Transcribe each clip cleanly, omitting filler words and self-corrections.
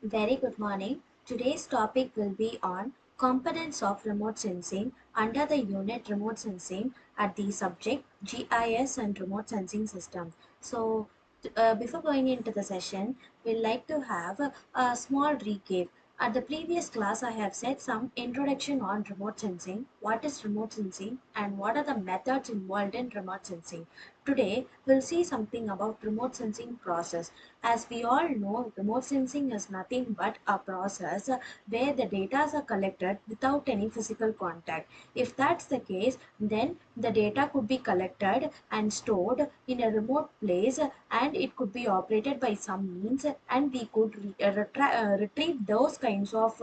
Very good morning. Today's topic will be on components of remote sensing under the unit remote sensing at the subject GIS and remote sensing system. Before going into the session, we'd like to have a small recap. At the previous class, I have said some introduction on remote sensing, what is remote sensing, and what are the methods involved in remote sensing. Today, we'll see something about remote sensing process. As we all know, remote sensing is nothing but a process where the data are collected without any physical contact. If that's the case, then the data could be collected and stored in a remote place and it could be operated by some means and we could retrieve those kinds of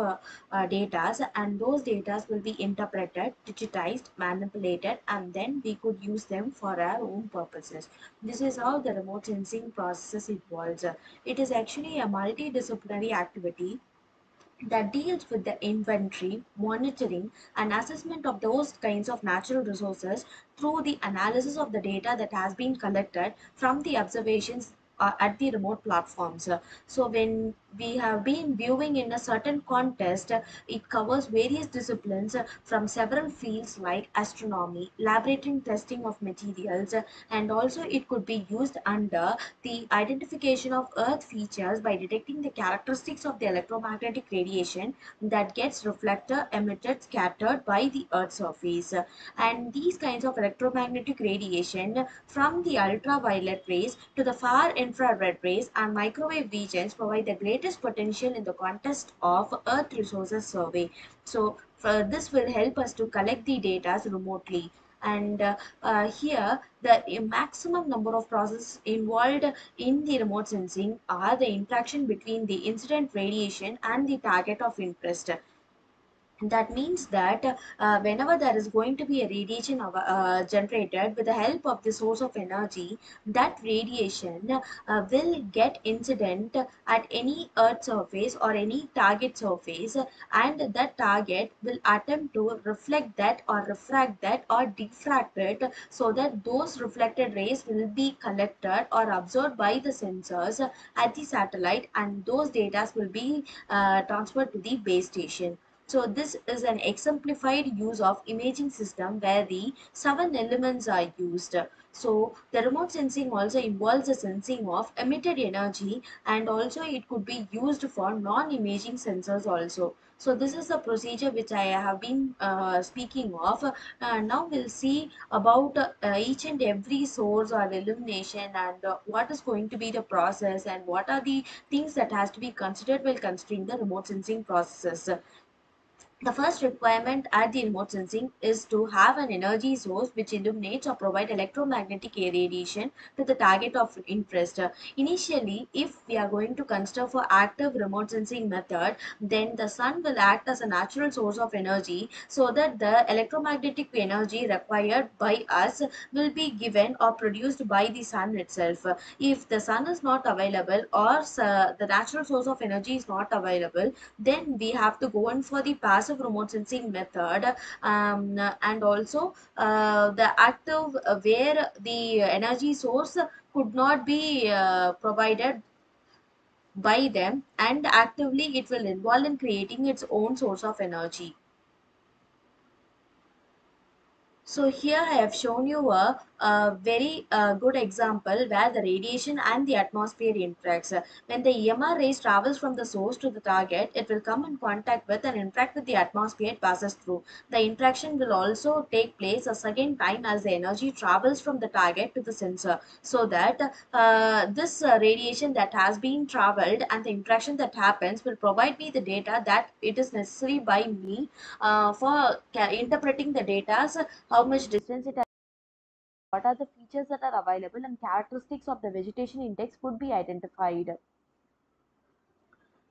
data, and those data will be interpreted, digitized, manipulated, and then we could use them for our own purposes. This is how the remote sensing process involves. It is actually a multidisciplinary activity that deals with the inventory, monitoring, and assessment of those kinds of natural resources through the analysis of the data that has been collected from the observations at the remote platforms. So, when we have been viewing in a certain context, it covers various disciplines from several fields like astronomy, laboratory testing of materials, and also it could be used under the identification of Earth features by detecting the characteristics of the electromagnetic radiation that gets reflected, emitted, scattered by the Earth's surface. And these kinds of electromagnetic radiation from the ultraviolet rays to the far infrared rays and microwave regions provide the greatest potential in the context of Earth resources survey. So this will help us to collect the data remotely. And here the maximum number of processes involved in the remote sensing are the interaction between the incident radiation and the target of interest. That means that whenever there is going to be a radiation generated with the help of the source of energy, that radiation will get incident at any earth surface or any target surface, and that target will attempt to reflect that or refract that or diffract it, so that those reflected rays will be collected or absorbed by the sensors at the satellite, and those data will be transferred to the base station. So this is an exemplified use of imaging system where the seven elements are used. So the remote sensing also involves the sensing of emitted energy, and also it could be used for non-imaging sensors also. So this is the procedure which I have been speaking of. Now we'll see about each and every source or illumination, and what is going to be the process and what are the things that has to be considered while considering the remote sensing processes. The first requirement at the remote sensing is to have an energy source which illuminates or provide electromagnetic radiation to the target of interest. Initially, if we are going to consider for active remote sensing method, then the sun will act as a natural source of energy, so that the electromagnetic energy required by us will be given or produced by the sun itself. If the sun is not available, or the natural source of energy is not available, then we have to go in for the passive remote sensing method, and also the active, where the energy source could not be provided by them, and actively it will involve in creating its own source of energy. So here I have shown you a very good example where the radiation and the atmosphere interacts. When the EMR rays travels from the source to the target, it will come in contact with and interact with the atmosphere it passes through. The interaction will also take place a second time as the energy travels from the target to the sensor, so that this radiation that has been traveled and the interaction that happens will provide me the data that it is necessary by me for interpreting the data, how much distance it has, what are the features that are available, and characteristics of the vegetation index could be identified.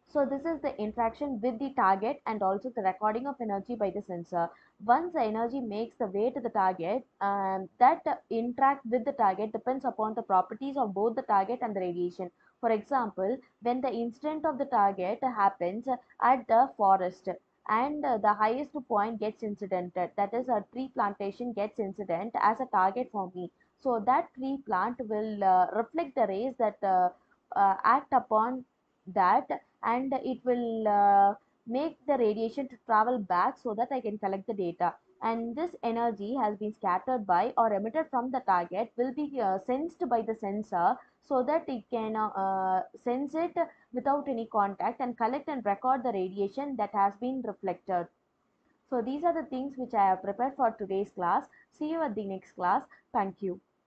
So this is the interaction with the target and also the recording of energy by the sensor. Once the energy makes the way to the target, that interact with the target depends upon the properties of both the target and the radiation. For example, when the incident of the target happens at the forest, and the highest point gets incidented, that is a tree plantation gets incident as a target for me. So that tree plant will reflect the rays that act upon that, and it will make the radiation to travel back so that I can collect the data. And this energy has been scattered by or emitted from the target will be sensed by the sensor so that it can sense it without any contact and collect and record the radiation that has been reflected. So these are the things which I have prepared for today's class. See you at the next class. Thank you.